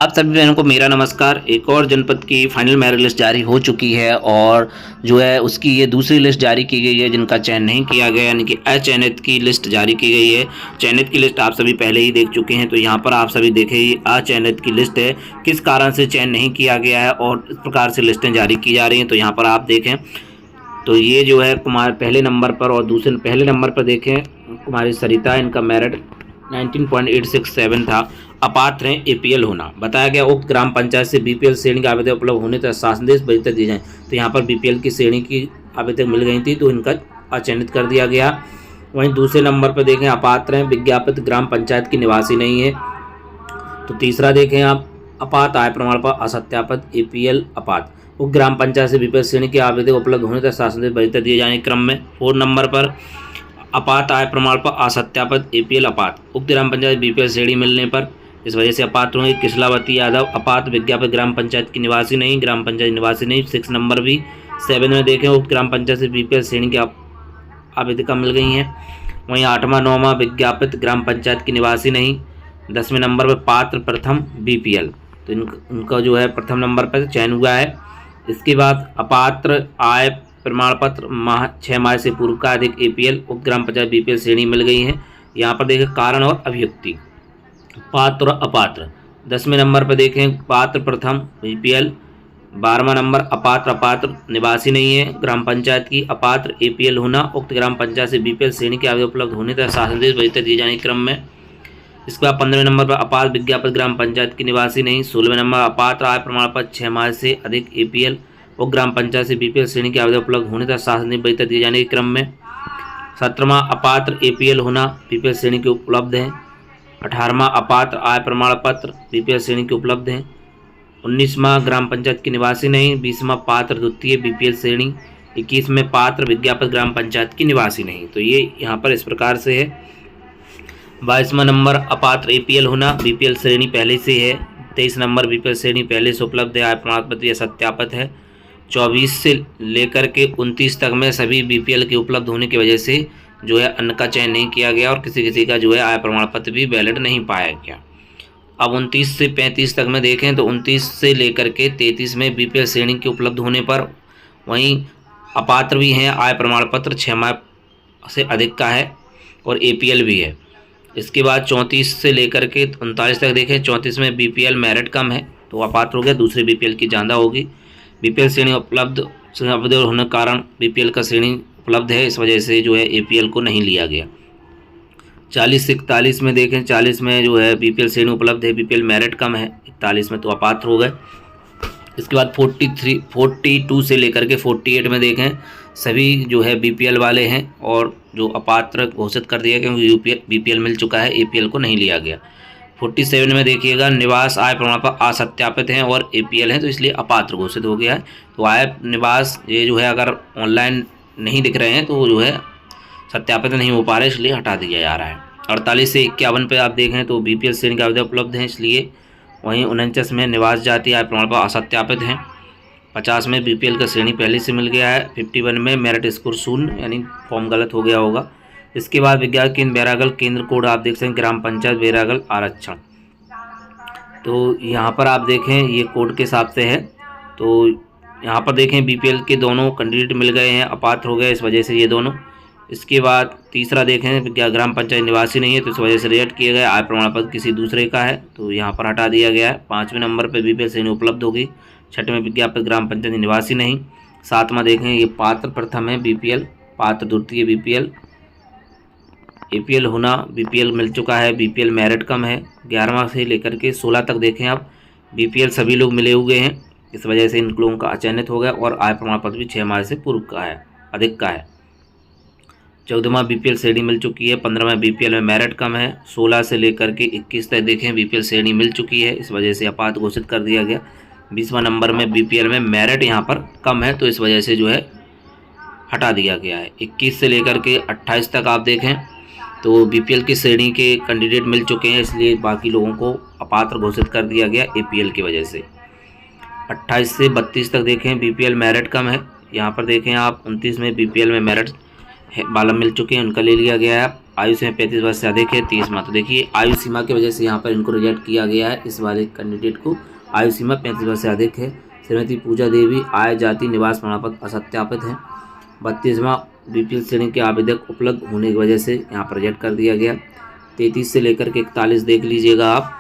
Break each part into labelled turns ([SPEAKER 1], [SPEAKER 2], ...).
[SPEAKER 1] आप सभी बहनों को मेरा नमस्कार। एक और जनपद की फाइनल मेरिट लिस्ट जारी हो चुकी है और जो है उसकी ये दूसरी लिस्ट जारी की गई है जिनका चयन नहीं किया गया, यानी कि अचयनित की लिस्ट जारी की गई है। चयनित की लिस्ट आप सभी पहले ही देख चुके हैं, तो यहाँ पर आप सभी देखें ये अचयनित की लिस्ट है, किस कारण से चयन नहीं किया गया है और इस प्रकार से लिस्टें जारी की जा रही हैं। तो यहाँ पर आप देखें तो ये जो है कुमार पहले नंबर पर और दूसरे पहले नंबर पर देखें कुमारी सरिता, इनका मेरिट 19.867 था। अपात्र हैं एपीएल होना। बताया गया उक्त ग्राम पंचायत से बीपीएल श्रेणी के आवेदक उपलब्ध होने तक शासनदेश बजे तक दिए जाएँ। तो यहाँ पर बीपीएल की श्रेणी की आवेदक मिल गई थी, तो इनका अचयनित कर दिया गया। वहीं दूसरे नंबर पर देखें अपात्र हैं विज्ञापित ग्राम पंचायत की निवासी नहीं है। तो तीसरा देखें आप अपात्र आय प्रमाण पर असत्यापित एपीएल अपात्र उक्त ग्राम पंचायत से बीपीएल श्रेणी के आवेदक उपलब्ध होने तक शासनदेश बजे तक दिए जाने के क्रम में। 4 नंबर पर अपात्र आय प्रमाण पर असत्यापित एपीएल अपात्र उक्त ग्राम पंचायत बीपीएल श्रेणी मिलने पर इस वजह से अपात्र होंगे। किसलावती यादव अपात्र विज्ञापित ग्राम पंचायत की निवासी नहीं, ग्राम पंचायत निवासी नहीं। 6 नंबर भी 7 में देखें उक्त ग्राम पंचायत से बीपीएल श्रेणी की आवेदिका मिल गई हैं। वहीं 8वां 9वां विज्ञापित ग्राम पंचायत की निवासी नहीं। 10वें नंबर पर पात्र प्रथम बीपीएल, तो इनका जो है प्रथम नंबर पर चयन हुआ है। इसके बाद अपात्र आय प्रमाण पत्र 6 माह से पूर्व का अधिक एपीएल उक्त ग्राम पंचायत बीपीएल श्रेणी मिल गई है। यहाँ पर देखें कारण और अभियुक्ति पात्र और अपात्र। 10वें नंबर पर देखें पात्र प्रथम बीपीएल। 12वां नंबर अपात्र निवासी नहीं है ग्राम पंचायत की। अपात्र एपीएल होना उक्त ग्राम पंचायत से बीपीएल श्रेणी के आवेदन उपलब्ध होने तक शासनदेश बजे तक दिए जाने के क्रम में। इसके बाद 15वें नंबर पर अपात्र विज्ञापित ग्राम पंचायत की निवासी नहीं। 16वें नंबर अपात्र आय प्रमाण पत्र 6 माह से अधिक एपीएल और ग्राम पंचायत से बीपीएल श्रेणी के आवेदन उपलब्ध होने तक शासनदेश बजे तक दिए जाने के क्रम में। 17वां अपात्र एपीएल होना बीपीएल श्रेणी के उपलब्ध हैं। 18वां अपात्र आय प्रमाण पत्र बीपीएल श्रेणी के उपलब्ध हैं। 19वां ग्राम पंचायत की निवासी नहीं। 20वां पात्र द्वितीय बीपीएल श्रेणी। 21वें पात्र विज्ञापित ग्राम पंचायत की निवासी नहीं। तो ये यहाँ पर इस प्रकार से है। 22वां नंबर अपात्र एपीएल होना बीपीएल श्रेणी पहले से है। 23 नंबर बीपीएल श्रेणी पहले से उपलब्ध है, आय प्रमाण पत्र यह सत्यापित है। 24 से लेकर के 29 तक में सभी बीपीएल के उपलब्ध होने की वजह से जो है अन्य का चयन नहीं किया गया और किसी का जो है आय प्रमाण पत्र भी वैलिड नहीं पाया गया। अब 29 से 35 तक में देखें तो 29 से लेकर के 33 में बीपीएल श्रेणी के उपलब्ध होने पर वहीं अपात्र भी हैं, आय प्रमाण पत्र 6 माह से अधिक का है और एपीएल भी है। इसके बाद 34 से लेकर के 39 तक देखें, 34 में बीपीएल मेरिट कम है तो अपात्र हो गया, दूसरी बीपीएल की ज़्यादा होगी। बीपीएल श्रेणी उपलब्ध होने के कारण बीपीएल का श्रेणी उपलब्ध है, इस वजह से जो है एपीएल को नहीं लिया गया। 40 से 41 में देखें, 40 में जो है बीपीएल श्रेणी उपलब्ध है, बीपीएल मेरिट कम है, 41 में तो अपात्र हो गए। इसके बाद 42 से लेकर के 48 में देखें सभी जो है बीपीएल वाले हैं और जो अपात्र घोषित कर दिया क्योंकि बीपीएल मिल चुका है, एपीएल को नहीं लिया गया। 47 में देखिएगा निवास आय प्रमाण पत्र असत्यापित हैं और एपीएल हैं तो इसलिए अपात्र घोषित हो गया है। तो आय निवास ये जो है अगर ऑनलाइन नहीं दिख रहे हैं तो जो है सत्यापित नहीं हो पा रहे, इसलिए हटा दिया जा रहा है। 48 से 51 पे आप देखें तो बीपीएल श्रेणी के आवेदन उपलब्ध हैं, इसलिए वहीं 49 में निवास जाति आय प्रमाण पत्र असत्यापित हैं। 50 में बीपीएल का श्रेणी पहले से मिल गया है। 51 में मेरिट स्कोर 0 यानी फॉर्म गलत हो गया होगा। इसके बाद विज्ञान केंद्र बैरागल केंद्र कोड आप देख सकते हैं ग्राम पंचायत बैरागल आरक्षण। तो यहाँ पर आप देखें ये कोड के हिसाब से है। तो यहाँ पर देखें बीपीएल के दोनों कैंडिडेट मिल गए हैं, अपात्र हो गए इस वजह से ये दोनों। इसके बाद तीसरा देखें ग्राम पंचायत निवासी नहीं है तो इस वजह से रिजेक्ट किया गया, आय प्रमाण पत्र किसी दूसरे का है तो यहाँ पर हटा दिया गया है। 5वें नंबर पर बीपीएल श्रेणी उपलब्ध होगी। 6वें विज्ञापित ग्राम पंचायत निवासी नहीं। 7वां देखें ये पात्र प्रथम है बीपीएल, पात्र द्वितीय बीपीएल। एपीएल होना बीपीएल मिल चुका है, बीपीएल मेरिट कम है। 11वां से लेकर के 16 तक देखें आप बीपीएल सभी लोग मिले हुए हैं, इस वजह से इन लोगों का अचयनित हो गया और आय प्रमाण पत्र भी 6 माह से पूर्व का है, अधिक का है। 14वां बीपीएल श्रेणी मिल चुकी है। 15वां बीपीएल में मेरिट कम है। 16 से लेकर के 21 तक देखें बीपीएल श्रेणी मिल चुकी है, इस वजह से अपात्र घोषित कर दिया गया। 20वां नंबर में बीपीएल में मेरिट यहाँ पर कम है तो इस वजह से जो है हटा दिया गया है। 21 से लेकर के 28 तक आप देखें तो बीपीएल की श्रेणी के कैंडिडेट मिल चुके हैं, इसलिए बाकी लोगों को अपात्र घोषित कर दिया गया एपीएल की वजह से। 28 से 32 तक देखें बीपीएल मेरिट कम है। यहाँ पर देखें आप 29 में बीपीएल में मेरिट वाला मिल चुके हैं, उनका ले लिया गया है। आयु सीमा 35 वर्ष से अधिक है 30 माह। तो देखिए आयु सीमा की वजह से यहाँ पर इनको रिजेक्ट किया गया है। इस वाले कैंडिडेट को आयु सीमा 35 वर्ष से अधिक है। श्रीमती पूजा देवी, आय, जाति, निवास प्रमाण पत्र असत्यापित है। 32वां बीपीएल श्रेणी के आवेदक उपलब्ध होने की वजह से यहाँ पर रिजेक्ट कर दिया गया। 33 से लेकर के 41 देख लीजिएगा आप।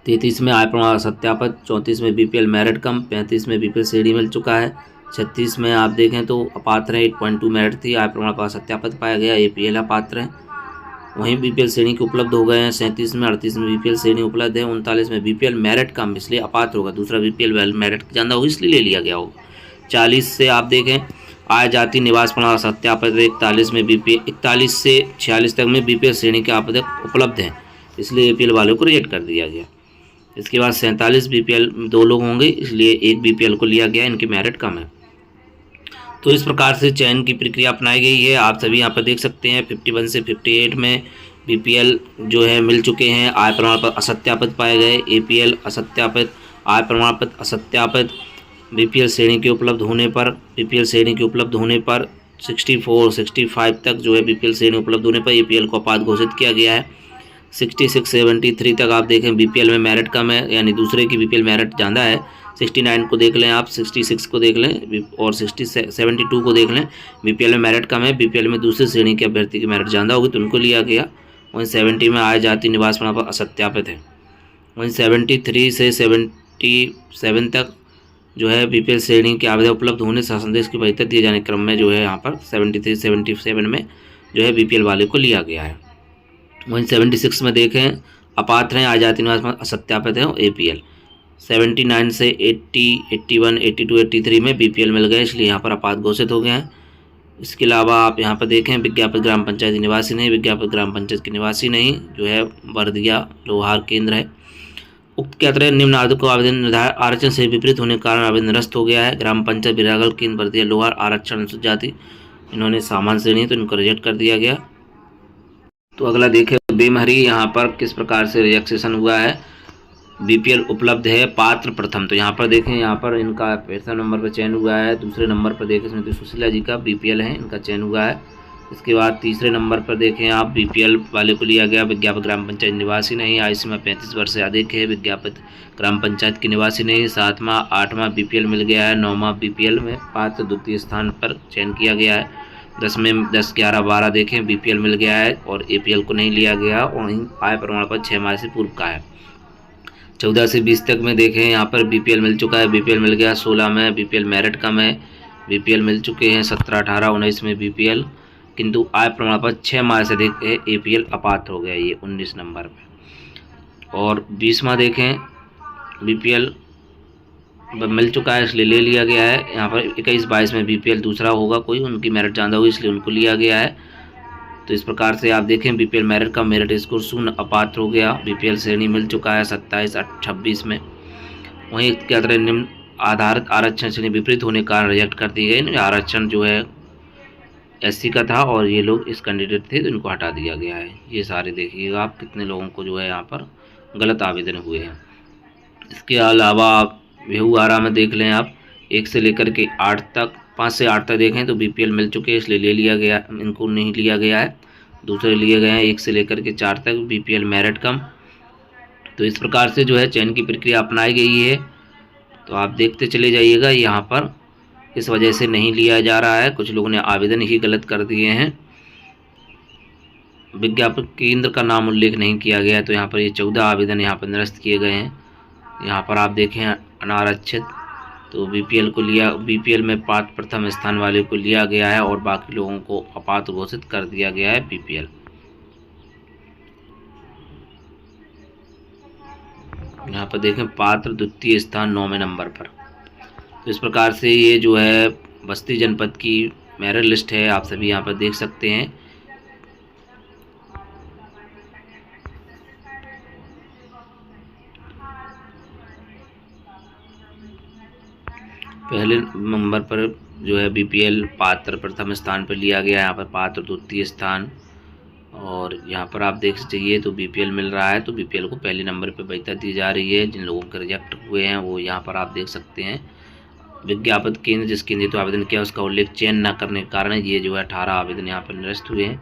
[SPEAKER 1] 33 में आय प्रमाण सत्यापित, 34 में बीपीएल मेरिट कम, 35 में बीपीएल श्रेणी मिल चुका है, 36 में आप देखें तो अपात्र है, 8.2 मेरिट थी, आय प्रमाण पत्र सत्यापित पाया गया, एपीएल अपात्र है। वहीं बीपीएल श्रेणी के उपलब्ध हो गए हैं 37 में, 38 में बीपीएल श्रेणी उपलब्ध है, 39 में बीपीएल मेरिट कम इसलिए अपात्र होगा, दूसरा बीपीएल मेरिट ज़्यादा होगा इसलिए ले लिया गया होगा। 40 से आप देखें आय, जाति, निवास प्रमाण सत्यापित, 41 में बीपीएल, 41 से 46 तक में बीपीएल श्रेणी के आवेदक उपलब्ध हैं इसलिए एपीएल वालों को रिजेक्ट कर दिया गया। इसके बाद 47 बीपीएल 2 लोग होंगे इसलिए 1 बीपीएल को लिया गया, इनकी मेरिट कम है। तो इस प्रकार से चयन की प्रक्रिया अपनाई गई है। आप सभी यहाँ पर देख सकते हैं 51 से 58 में बीपीएल जो है मिल चुके हैं, आय प्रमाण पत्र असत्यापित पाए गए, एपीएल असत्यापित, आय प्रमाण पत्र असत्यापित। बीपीएल श्रेणी के उपलब्ध होने पर 64 65 तक जो है बीपीएल श्रेणी उपलब्ध होने पर एपीएल को अपात्र घोषित किया गया है। 66 73 तक आप देखें बीपीएल में मेरिट कम है, यानी दूसरे की बीपीएल मेरिट ज़्यादा है। 69 को देख लें आप, 66 को देख लें और 72 को देख लें, बीपीएल में मेरिट कम है, बीपीएल में दूसरी श्रेणी के अभ्यर्थी की मेरिट ज़्यादा होगी तो उनको लिया गया। वहीं 70 में आय, जाति, निवास प्रमाण पत्र असत्यापित है। वहीं 73 से 77 तक जो है बीपीएल श्रेणी के आवेदन उपलब्ध होने से संदेश की वैधता दिए जाने क्रम में जो है यहाँ पर 73 77 में जो है बीपीएल वाले को लिया गया है। वहीं 76 में देखें अपात्र हैं, आय, जाति, निवास प्रमाण असत्यापित है और एपीएल। 79 से 80 81 82 83 में बीपीएल मिल गए इसलिए यहाँ पर अपात्र घोषित हो गए हैं। इसके अलावा आप यहाँ पर देखें विज्ञापित ग्राम पंचायत निवासी नहीं, विज्ञापित ग्राम पंचायत के निवासी नहीं जो है बर्दिया लोहार केंद्र है। उक्त के अतिरिक्त निम्न आवेदक को आवेदन निर्धारित आरक्षण से विपरीत होने के कारण आवेदन निरस्त हो गया है। ग्राम पंचायत बिरागल केंद्र बर्दिया लोहार, आरक्षण अनुसूचित जाति, इन्होंने सामान्य श्रेणी तो इनको रिजेक्ट कर दिया गया। तो अगला देखें बेमहरी यहाँ पर किस प्रकार से रिजेक्शन हुआ है। बीपीएल उपलब्ध है, पात्र प्रथम, तो यहाँ पर देखें यहाँ पर इनका पहला नंबर पर चयन हुआ है। दूसरे नंबर पर देखें इसमें तो सुशीला जी का बीपीएल है, इनका चयन हुआ है। इसके बाद तीसरे नंबर पर देखें आप बीपीएल वाले को लिया गया, विज्ञापित ग्राम पंचायत निवासी नहीं, आयु सीमा 35 वर्ष से अधिक है, विज्ञापित ग्राम पंचायत के निवासी नहीं। 7वां 8वां बीपीएल मिल गया है। 9वां बीपीएल में पात्र द्वितीय स्थान पर चयन किया गया है। 10 में 10 11 12 देखें बीपीएल मिल गया है और एपीएल को नहीं लिया गया और वहीं आय प्रमाण पत्र 6 माह से पूर्व का है। 14 से 20 तक में देखें यहाँ पर बीपीएल मिल चुका है, बीपीएल मिल गया। 16 में बीपीएल मेरिट कम है, बीपीएल मिल चुके हैं। 17 18 19 में बीपीएल, किंतु आय प्रमाण पत्र 6 माह से अधिक है, एपीएल अपात्र हो गया ये 19 नंबर पे। और 20वां देखें बीपीएल मिल चुका है इसलिए ले लिया गया है। यहाँ पर 21 22 में बीपीएल दूसरा होगा कोई, उनकी मेरिट ज़्यादा होगी इसलिए उनको लिया गया है। तो इस प्रकार से आप देखें बीपीएल मेरिट का मेरिट स्कोर 0 अपात्र हो गया। बीपीएल श्रेणी मिल चुका है 27 26 में। वहीं क्या तरह निम्न आधारित आरक्षण श्रेणी विपरीत होने के कारण रिजेक्ट कर दी गई। आरक्षण जो है एससी का था और ये लोग इस कैंडिडेट थे तो इनको हटा दिया गया है। ये सारे देखिएगा आप कितने लोगों को जो है यहाँ पर गलत आवेदन हुए हैं। इसके अलावा आप बेहुआरा में देख लें आप 1 से लेकर के 8 तक 5 से 8 तक देखें तो बीपीएल मिल चुके हैं इसलिए ले लिया गया, इनको नहीं लिया गया है। दूसरे लिए गए हैं 1 से लेकर के 4 तक बीपीएल मेरिट कम। तो इस प्रकार से जो है चयन की प्रक्रिया अपनाई गई है। तो आप देखते चले जाइएगा यहाँ पर इस वजह से नहीं लिया जा रहा है। कुछ लोगों ने आवेदन ही गलत कर दिए हैं। विज्ञापन केंद्र का नाम उल्लेख नहीं किया गया है तो यहाँ पर ये 14 आवेदन यहाँ पर निरस्त किए गए हैं। यहाँ पर आप देखें अनारक्षित, तो बीपीएल को लिया, बीपीएल में पात्र प्रथम स्थान वाले को लिया गया है और बाकी लोगों को अपात्र घोषित कर दिया गया है बीपीएल। यहाँ पर देखें पात्र द्वितीय स्थान 9वें नंबर पर। तो इस प्रकार से ये जो है बस्ती जनपद की मेरिट लिस्ट है, आप सभी यहाँ पर देख सकते हैं। पहले नंबर पर जो है बीपीएल पात्र प्रथम स्थान पर लिया गया, यहाँ पर पात्र द्वितीय स्थान, और यहाँ पर आप देख चाहिए तो बीपीएल मिल रहा है तो बीपीएल को पहले नंबर पर वैधता दी जा रही है। जिन लोगों के रिजेक्ट हुए हैं वो यहाँ पर आप देख सकते हैं। विज्ञापित केंद्र जिस केंद्र तो आवेदन किया उसका उल्लेख चयन न करने के कारण ये जो है 18 आवेदन यहाँ पर निरस्त हुए हैं।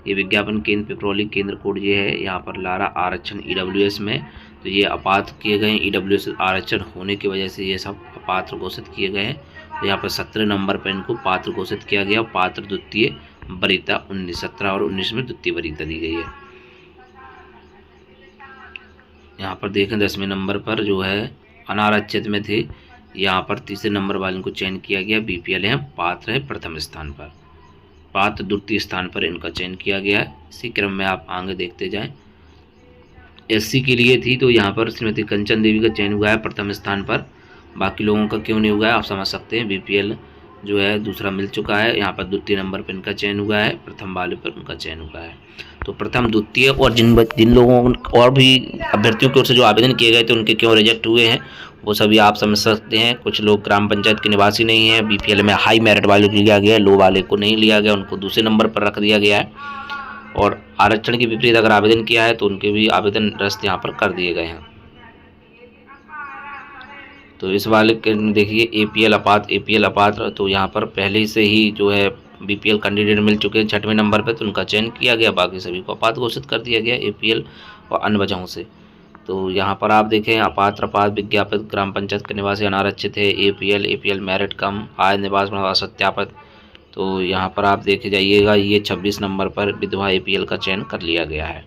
[SPEAKER 1] ये विज्ञापन केंद्र पिपरौली केंद्र कोड ये है यहाँ पर लारा आरक्षण ईडब्ल्यूएस में। तो ये अपात्र किए गए ईडब्ल्यूएस आरक्षण होने की वजह से ये सब अपात्र घोषित किए गए हैं। तो यहाँ पर 17 नंबर पर इनको पात्र घोषित किया गया। पात्र द्वितीय वरीयता 19, 17 और 19 में द्वितीय वरीयता दी गई है। यहाँ पर देखें 10वें नंबर पर जो है अनारक्षित में थे, यहाँ पर तीसरे नंबर वाले को चयन किया गया। बीपीएल है, पात्र है प्रथम स्थान पर, पात्र द्वितीय स्थान पर इनका चयन किया गया है। इसी क्रम में आप आगे देखते जाएं। एससी के लिए थी तो यहाँ पर श्रीमती कंचन देवी का चयन हुआ है प्रथम स्थान पर, बाकी लोगों का क्यों नहीं हुआ है आप समझ सकते हैं। बीपीएल जो है दूसरा मिल चुका है, यहाँ पर द्वितीय नंबर पर इनका चयन हुआ है, प्रथम वाले पर उनका चयन हुआ है। तो प्रथम द्वितीय और जिन लोगों और भी अभ्यर्थियों की ओर से जो आवेदन किए गए थे उनके क्यों रिजेक्ट हुए हैं वो सभी आप समझ सकते हैं। कुछ लोग ग्राम पंचायत के निवासी नहीं हैं, बीपीएल में हाई मेरिट वाले को लिया गया, लो वाले को नहीं लिया गया, उनको दूसरे नंबर पर रख दिया गया है। और आरक्षण के विपरीत अगर आवेदन किया है तो उनके भी आवेदन रद्द यहाँ पर कर दिए गए हैं। तो इस वाले के देखिए एपीएल अपात्र, तो यहाँ पर पहले से ही जो है बीपीएल कैंडिडेट मिल चुके हैं 6वें नंबर पे, तो उनका चयन किया गया, बाकी सभी को अपात्र घोषित कर दिया गया एपीएल और अन्य वजहों से। तो यहाँ पर आप देखें अपात्र विज्ञापित ग्राम पंचायत के निवासी अनारक्षित है, एपीएल मेरिट कम, आय निवास सत्यापित। तो यहाँ पर आप देखे जाइएगा ये 26 नंबर पर विधवा एपीएल का चयन कर लिया गया है,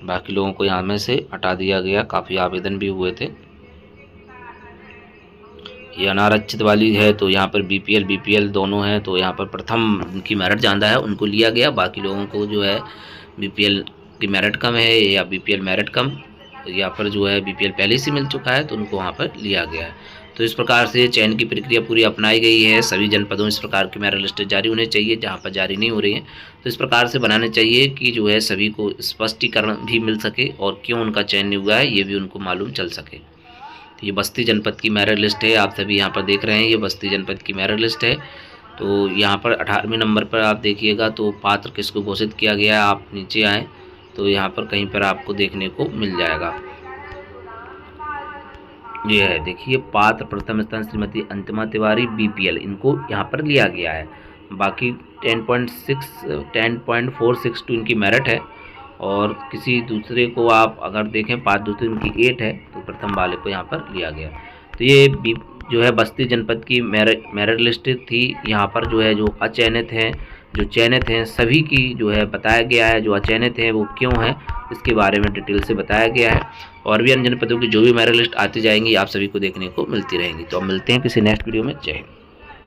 [SPEAKER 1] बाकी लोगों को यहाँ में से हटा दिया गया। काफ़ी आवेदन भी हुए थे। ये अनारक्षित वाली है तो यहाँ पर बीपीएल दोनों हैं, तो यहाँ पर प्रथम उनकी मेरिट ज़्यादा है उनको लिया गया, बाकी लोगों को जो है बीपीएल की मेरिट कम है या बीपीएल मेरिट कम या पर जो है बीपीएल पहले से मिल चुका है तो उनको वहाँ पर लिया गया है। तो इस प्रकार से चयन की प्रक्रिया पूरी अपनाई गई है। सभी जनपदों में इस प्रकार की मेरिट लिस्ट जारी होने चाहिए, जहाँ पर जारी नहीं हो रही है तो इस प्रकार से बनाने चाहिए कि जो है सभी को स्पष्टीकरण भी मिल सके और क्यों उनका चयन नहीं हुआ है ये भी उनको मालूम चल सके। तो ये बस्ती जनपद की मेरिट लिस्ट है, आप सभी यहाँ पर देख रहे हैं, ये बस्ती जनपद की मेरिट लिस्ट है। तो यहाँ पर 18वें नंबर पर आप देखिएगा तो पात्र किसको घोषित किया गया है, आप नीचे आएँ तो यहाँ पर कहीं पर आपको देखने को मिल जाएगा। ये है देखिए पात्र प्रथम स्थान श्रीमती अंतिमा तिवारी बीपीएल, इनको यहाँ पर लिया गया है। बाकी 10.462 इनकी मेरिट है और किसी दूसरे को आप अगर देखें पात्र दूसरे इनकी 8 है तो प्रथम वाले को यहाँ पर लिया गया। तो ये जो है बस्ती जनपद की मेरिट लिस्ट थी। यहाँ पर जो है जो अचयनित हैं जो चयनित हैं सभी की जो है बताया गया है, जो अचयनित हैं वो क्यों हैं इसके बारे में डिटेल से बताया गया है। और भी अन्य जनपदों की जो भी मेरिट लिस्ट आती जाएंगी आप सभी को देखने को मिलती रहेंगी। तो अब मिलते हैं किसी नेक्स्ट वीडियो में। जय हिंद।